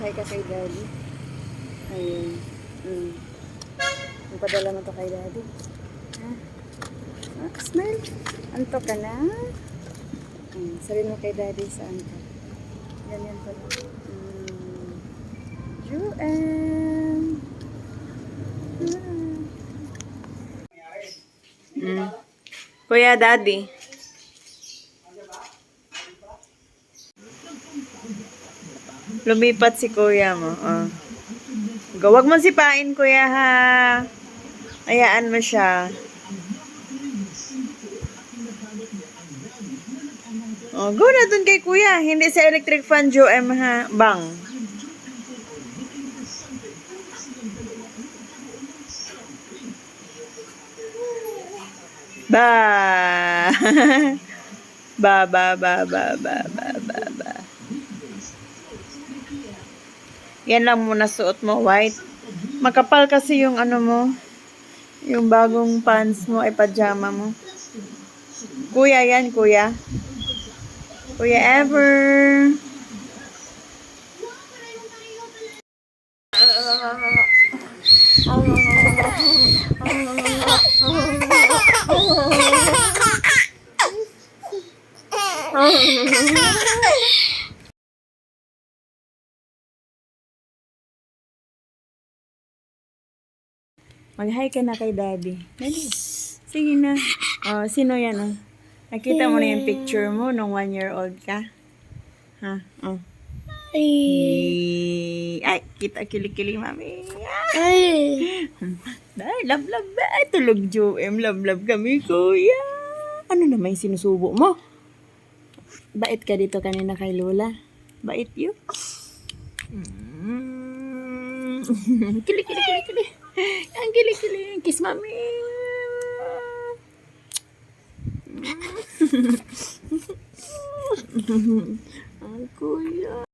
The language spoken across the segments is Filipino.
Mag-hi ka kay daddy. Ayun. Magpadala mo to kay daddy. Ha? Smile. Anto ka na? Sabihin mo kay daddy saan ka. Ganyan pala. Juan. Kuya daddy. Lumipat si kuya mo. Huwag mo sipain, kuya, ha. Hayaan mo siya. Go na dun kay kuya. Hindi sa electric fan, Joem, ha. Bang. Ba. Ba. Yan lang muna suot mo, white. Makapal kasi yung ano mo. Yung bagong pants mo ay pajama mo. Kuya yan, kuya. Kuya Ever. Mag-hi ka na kay daddy. Daddy. Sige na. Sino yan? Nakita mo na yung picture mo nung 1-year-old ka? Ha? Ay, kita kilig-kilig, mami. Ay, love. Ay, tulog, Joem. Love kami, kuya. Ano naman yung sinusubo mo? Bait ka dito kanina kay Lola. Bait yun. Kilig. Ang kilig. Kiss, mami. Ang kuya.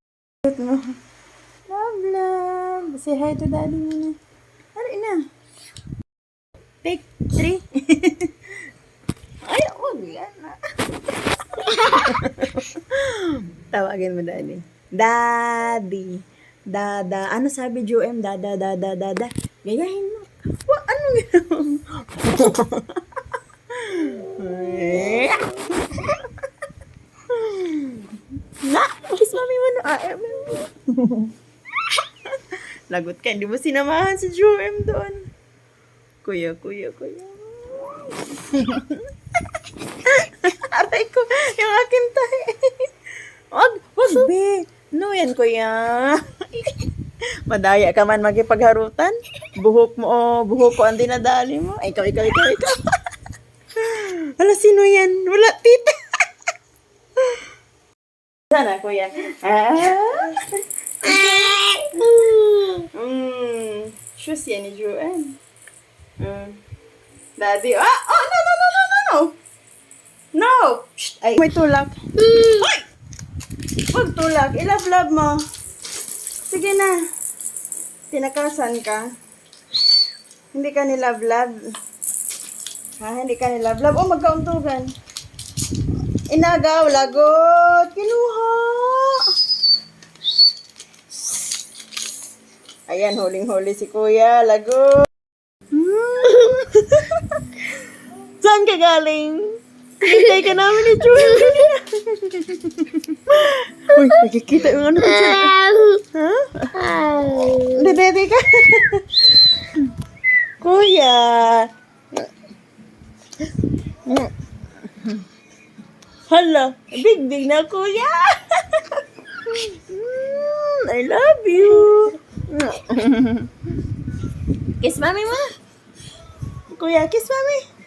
Love. Say hi to daddy muna. Hari na. Take 3. Ay, yan na. Tawagin mo daddy. Daddy. Dada. Ano sabi Joem? Dada. Gayahin mo. Ano yun? Kiss mami mo na. Lagot ka. Hindi mo sinamahan si Joem doon. Kuya. Aray ko. Yung akin tayo. Wag, be. No yan, kuya. Madaya ka man magipagharutan. Buhok ko ang dinadali mo. Ay, ikaw. Hala, sino yan? Wala, tita. Sana, kuya. Shoes yan ni Joanne. Daddy. No. No. Shh. Ay, may tulak. Ay! Huwag tulak. I-love mo. Sige na. Tinakasan ka. Hindi ka ni love. Hindi ka ni love. Magkauntugan. Inagaw, lagot. Kinuha. Ayan, huling-huli si kuya. Lagot. Saan ka galing? Hintay ka namin ni Joel. Uy, nakikita yung ano ko siya. Ha? Bebe ka? Kuya. Hala, big na kuya. I love you. Kiss mami mo. Kuya, kiss mami.